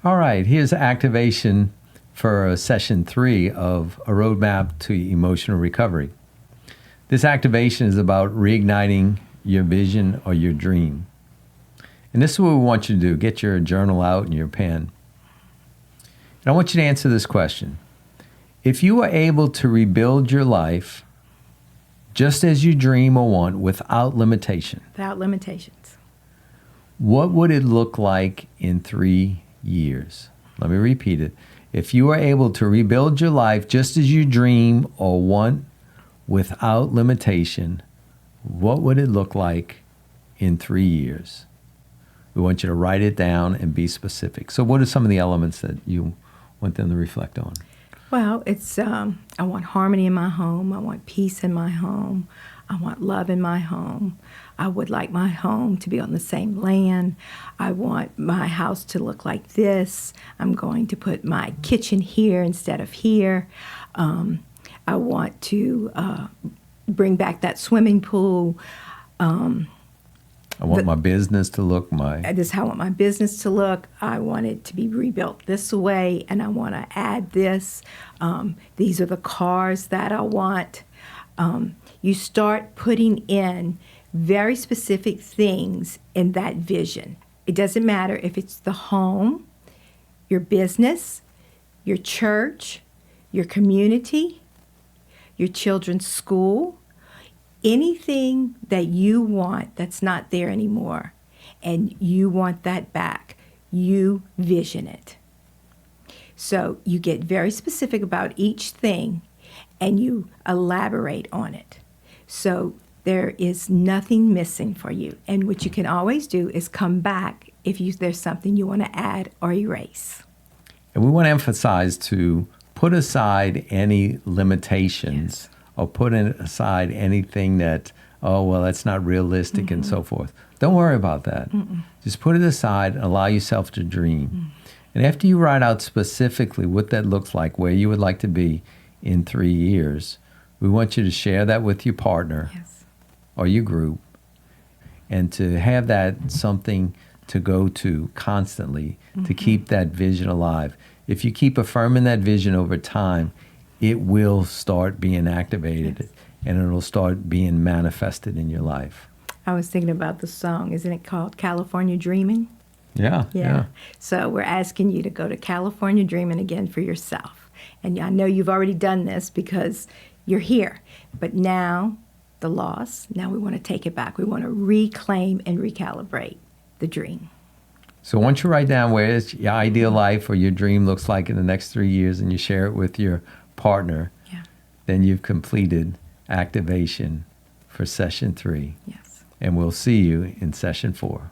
All right, here's activation for session 3 of A Roadmap to Emotional Recovery. This activation is about reigniting your vision or your dream. And this is what we want you to do. Get your journal out and your pen. And I want you to answer this question. If you were able to rebuild your life just as you dream or want without limitation, Without limitations. what would it look like in 3 years? Let me repeat it. If you were able to rebuild your life just as you dream or want without limitation, what would it look like in 3 years? We want you to write it down and be specific. So what are some of the elements that you want them to reflect on? Well, it's I want harmony in my home. I want peace in my home. I want love in my home. I would like my home to be on the same land. I want my house to look like this. I'm going to put my kitchen here instead of here. I want to bring back that swimming pool. I want my business to look This is how I want my business to look. I want it to be rebuilt this way, and I want to add this. These are the cars that I want. You start putting in very specific things in that vision. It doesn't matter if it's the home, your business, your church, your community, your children's school, anything that you want that's not there anymore, and you want that back, you vision it. So you get very specific about each thing, and you elaborate on it. So there is nothing missing for you. And what you can always do is come back if there's something you want to add or erase. And we want to emphasize to put aside any limitations. Yes. Or put aside anything that, oh, well, that's not realistic and so forth. Don't worry about that. Just put it aside and allow yourself to dream. And after you write out specifically what that looks like, where you would like to be in 3 years, we want you to share that with your partner. Yes. Or your group, and to have that something to go to constantly to keep that vision alive. If you keep affirming that vision over time, it will start being activated. Yes. And it'll start being manifested in your life. I was thinking about the song. Isn't it called California Dreaming? Yeah. So we're asking you to go to California Dreaming again for yourself. And I know you've already done this because you're here. But now, the loss, now we want to take it back. We want to reclaim and recalibrate the dream. So once you write down where your ideal life or your dream looks like in the next 3 years and you share it with your partner, then you've completed activation for session 3. Yes. And we'll see you in session 4.